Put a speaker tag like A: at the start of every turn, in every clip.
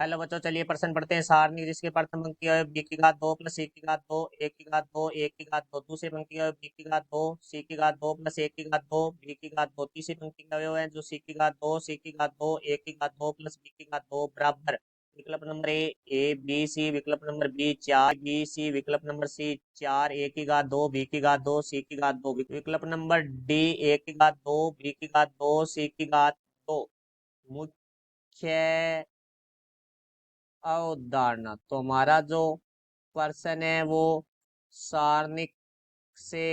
A: Hello बच्चों, चलिए प्रश्न पढ़ते हैं। सारणी जिसके प्रथम पंक्ति है बी की घात 2 प्लस सी की घात 2 ए की घात 2 ए की घात 2। दूसरी पंक्ति है बी की घात 2 सी की घात 2 प्लस ए की घात 2 बी की घात 2। तीसरी पंक्ति का अवयव है जो सी की घात 2 सी की घात 2 ए की घात 2 प्लस बी की घात 2 बराबर विकल्प नंबर ए बी सी, विकल्प नंबर बी 4 बी सी, विकल्प नंबर सी 4 ए की घात 2 बी की घात 2 सी की घात 2, विकल्प नंबर डी ए की घात 2 बी की घात 2 सी की घात 2। मुख्य अवधारणा तो हमारा जो पर्सन है वो सारणिक से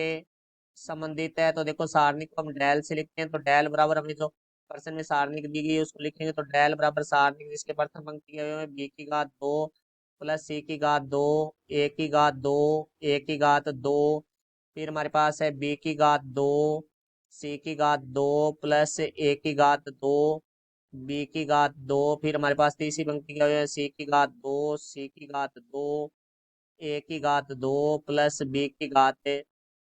A: संबंधित है। तो देखो सारणिक को हम डेल से लिखते हैं, तो डेल बराबर हमें जो पर्सन में सारणिक दी गई है उसको लिखेंगे। तो डेल बराबर सारणिक जिसके प्रथम पंक्ति के में बी की घात 2 प्लस सी की घात 2 ए की घात 2 ए की घात 2। फिर हमारे पास है बी की घात 2 सी की घात 2 प्लस ए की घात 2 बी की घात 2। फिर हमारे पास तीसरी पंक्ति क्या है सी की घात 2 सी की घात 2 ए की घात 2 प्लस बी की घात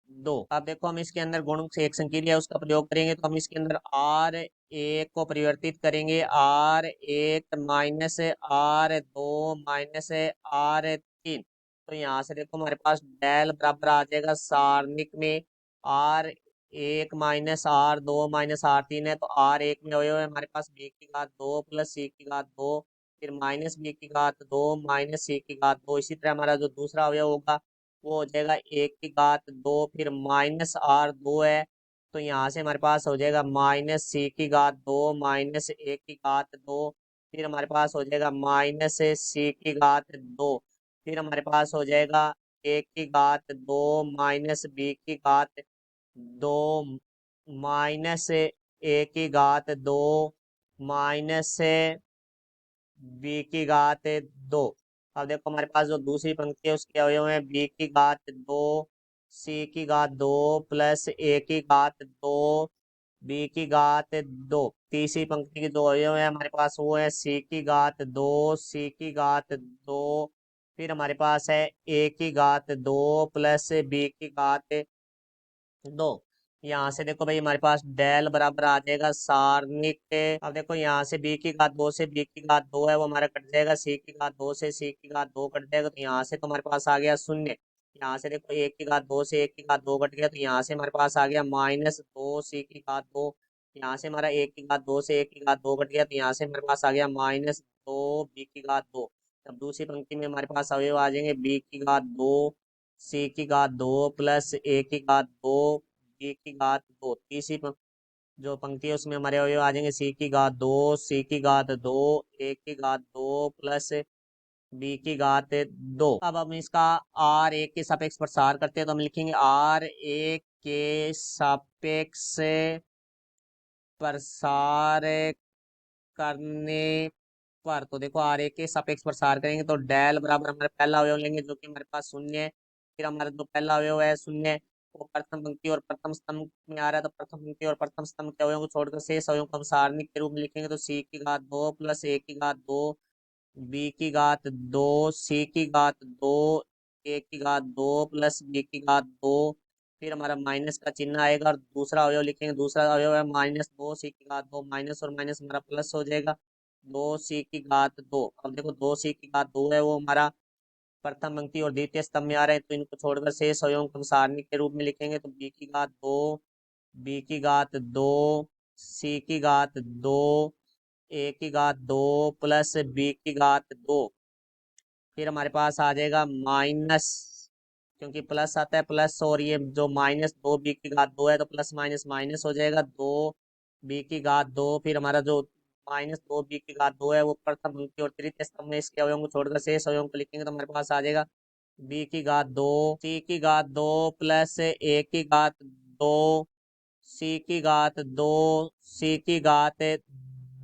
A: 2। अब देखो हम इसके अंदर गुणक से एक संकीर्ण है उसका प्रयोग करेंगे। तो हम इसके अंदर आर एक को परिवर्तित करेंगे, आर एक माइनस आर दो माइनस आर तीन। तो यहाँ से देखो हमारे पास डेल बराबर आ जाएगा सारणिक में आर एक माइनस आर दो माइनस आर तीन है। तो आर एक में अवयव है हमारे पास बी की घात 2 प्लस सी की घात 2 फिर माइनस बी की घात 2 माइनस सी की घात 2। इसी तरह हमारा जो दूसरा अवयव होगा वो हो जाएगा एक की घात 2 फिर माइनस आर 2 है। तो यहाँ से हमारे पास हो जाएगा माइनस सी की घात 2 माइनस ए की घात 2। फिर हमारे पास हो जाएगा माइनस सी की घात 2। फिर हमारे पास हो जाएगा ए की घात 2 माइनस बी की घात 2 माइनस ए की घात 2 माइनस बी की घात 2। अब देखो हमारे पास जो दूसरी पंक्ति है उसके अवयव है बी की घात 2 सी की घात 2 प्लस ए की घात 2 बी की घात 2। तीसरी पंक्ति के जो अवयव है हमारे पास वो है सी की घात 2 सी की घात 2। फिर हमारे पास है ए की घात 2 प्लस बी की घात 2। यहाँ से देखो भाई हमारे पास डेल बराबर आ जाएगा सारणिक के। अब देखो यहाँ से बी की घात 2 से बी की घात 2 है वो हमारा कट जाएगा, सी की घात 2 से सी की घात 2 कट जाएगा। तो यहाँ से तो हमारे पास आ गया शून्य। यहाँ से देखो एक की घात 2 से एक की घात 2 कट गया, तो यहाँ से हमारे पास आ गया माइनस 2 सी की घात 2। यहाँ से हमारा एक की घात 2 से एक की घात 2 कट गया, तो यहाँ से हमारे पास आ गया माइनस 2 बी की घात 2। तब दूसरी पंक्ति में हमारे पास अवयव आ जाएंगे बी की घात 2 सी की घात 2 प्लस ए की घात 2 बी की घात 2। जो पंक्ति है उसमें हमारे अवयव आ जाएंगे सी की घात 2 सी की घात 2 ए की घात 2 प्लस बी की घात 2। अब हम इसका आर एक के सापेक्ष प्रसार करते हैं, तो हम लिखेंगे आर एक के सापेक्ष प्रसार करने पर। तो देखो आर एक के सापेक्ष प्रसार करेंगे तो डेल बराबर हमारे पहला अवयव लेंगे जो कि हमारे पास शून्य है। फिर हमारा जो पहला अवयव है शून्य वो प्रथम पंक्ति और प्रथम स्तंभ में आ रहा है, तो प्रथम पंक्ति और प्रथम स्तंभ के अवयवों को छोड़कर शेष अवयवों को हम सारणिक के रूप में लिखेंगे। तो सी की घात 2 प्लस ए की घात 2 बी की घात 2 सी की घात 2 ए की घात 2 प्लस बी की घात 2। फिर हमारा माइनस का चिन्ह आएगा और दूसरा अवयव लिखेंगे। दूसरा अवयव है माइनस 2 सी की घात 2 माइनस और माइनस हमारा प्लस हो जाएगा 2 सी की घात 2। अब देखो 2 सी की घात 2 है वो हमारा प्रथम पंक्ति और द्वितीय स्तंभ में आ रहे हैं, तो इनको छोड़कर शेष अवयवों को हम सारणिक के रूप में लिखेंगे। तो बी की घात 2 बी की घात 2 सी की घात 2 ए की घात 2 प्लस बी की घात 2। फिर हमारे पास आ जाएगा माइनस, क्योंकि प्लस आता है प्लस, और ये जो माइनस 2 बी की घात 2 है तो प्लस माइनस माइनस हो जाएगा 2 बी की घात 2। फिर हमारा जो माइनस 2 बी की घात 2 है वो प्रथम पंक्ति और तृतीय स्तंभ में इसके अवयवों को छोड़कर शेष अवयवों को लिखेंगे। तो हमारे पास आ जाएगा बी की घात 2 सी की घात 2 प्लस ए की घात 2 सी की घात 2 सी की घात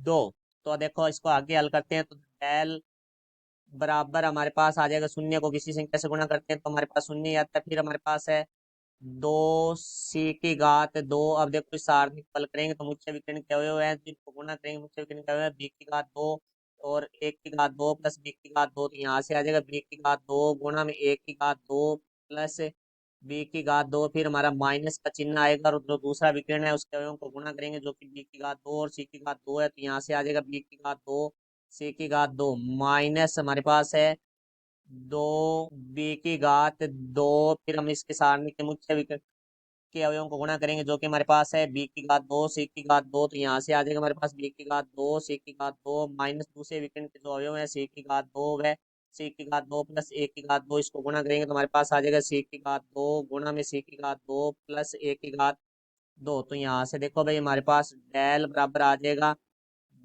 A: 2। तो देखो इसको आगे हल करते हैं, तो डेल बराबर हमारे पास आ जाएगा शून्य को किसी संख्या से गुणा करते हैं तो हमारे पास शून्य आता है। फिर हमारे पास है 2 सी की घात 2। अब देखो इस सारणिक को हल करेंगे तो मुख्य विकर्ण क्या हुए हैं जिनको गुणा करेंगे, मुख्य विकर्ण क्या हुए हैं बी की घात 2 और एक की घात 2 प्लस बी की घात 2। तो यहाँ से आ जाएगा बी की घात 2 गुणा में एक की घात 2 प्लस बी की घात 2। फिर हमारा माइनस का चिन्ह आएगा और जो दूसरा विकर्ण है उसके अवयवों को गुणा करेंगे जो कि बी की घात 2 और सी की घात 2 है। तो यहाँ से आ जाएगा बी की घात 2 सी की घात 2 माइनस हमारे पास है 2 बी की घात 2। फिर हम इसके सारणी के मुख्य विकर्ण के अवयवों को गुणा करेंगे, जो कि हमारे पास है बी की घात 2 सी की घात 2। तो यहाँ से आ जाएगा हमारे पास बी की घात 2 सी की घात 2 माइनस दूसरे विकर्ण के जो अवयव है सी की घात 2 व सी की घात 2 प्लस ए की घात 2, इसको गुणा करेंगे तो हमारे पास आ जाएगा सी की घात 2 गुणा में सी की घात 2 प्लस ए की घात 2। तो यहाँ से देखो भाई हमारे पास डेल बराबर आ जाएगा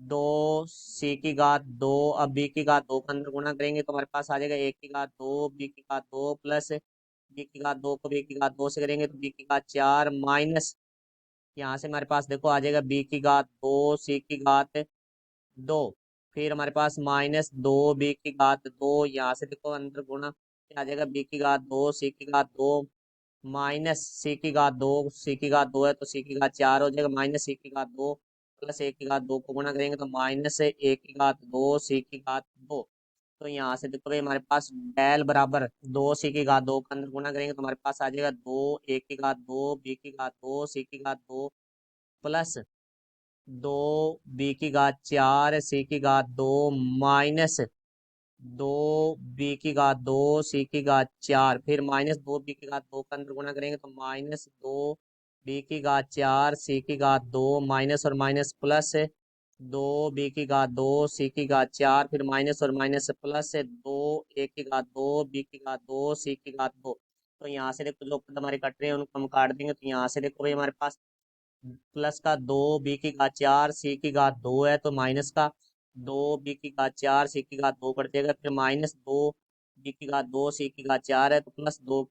A: 2 सी की घात 2। अब बी की घात 2 का अंदर गुणा करेंगे तो हमारे पास आ जाएगा ए की घात 2 बी की घात 2 प्लस बी की घात 2 को बी की घात 2 से करेंगे तो बी की घात 4 माइनस यहाँ से हमारे पास देखो आ जाएगा बी की घात 2 सी की घात 2। फिर हमारे पास माइनस 2 बी की घात 2, यहाँ से देखो अंदर गुणा आ जाएगा बी की घात 2 सी की घात 2 माइनस सी की घात 2। सी की घात 2 है तो सी की घात 4 हो जाएगा माइनस सी की घात 2 प्लस ए की घात 2 को गुणा करेंगे तो माइनस ए की घात 2 सी की घात 2। तो यहाँ से देखो भाई हमारे पास डेल बराबर 2 सी की घात 2 का अंदर गुणा करेंगे तो हमारे पास आ जाएगा 2 ए की घात 2 बी की घात 2 सी की घात 2 प्लस 2 बी की घात 4 सी की घात 2 माइनस 2 बी की घात 2 सी की घात 4। फिर माइनस 2 बी की घात 2 का अंदर गुणा करेंगे तो माइनस 2 बी की घात 4 सी की घात 2 माइनस और माइनस प्लस 2 बी की घात 2 सी की घात 4। फिर माइनस और माइनस प्लस 2 ए की घात 2 बी की घात 2 सी की घात 2। तो यहाँ से देखो जो पद हमारे कट रहे हैं उनको हम काट देंगे तो यहाँ से देखो भाई हमारे पास प्लस का 2 बी की घात 4 सी की घात 2 है तो माइनस का 2 बी की घात 4 सी की घात 2 कट जाएगा। फिर माइनस 2 बी की घात 2 सी की घात 4 है तो प्लस 2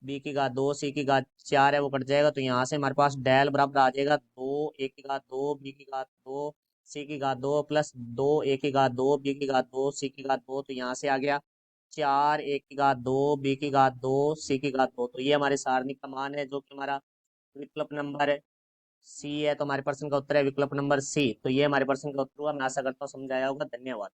A: बी की घात 2 सी की घात 4 है वो कट जाएगा। तो यहाँ से हमारे पास डेल बराबर आ जाएगा 2 ए की घात 2 बी की घात 2 सी की घात 2 प्लस 2 ए की घात 2 बी की घात 2 सी की घात 2। तो यहाँ से आ गया 4 ए की घात 2 बी की घात 2 सी की घात 2। तो ये हमारे सारणिक का मान है जो कि हमारा विकल्प नंबर सी है। तो हमारे प्रश्न का उत्तर है विकल्प नंबर सी। तो ये हमारे प्रश्न का उत्तर हुआ। मैं आशा करता हूँ समझ आया होगा। धन्यवाद।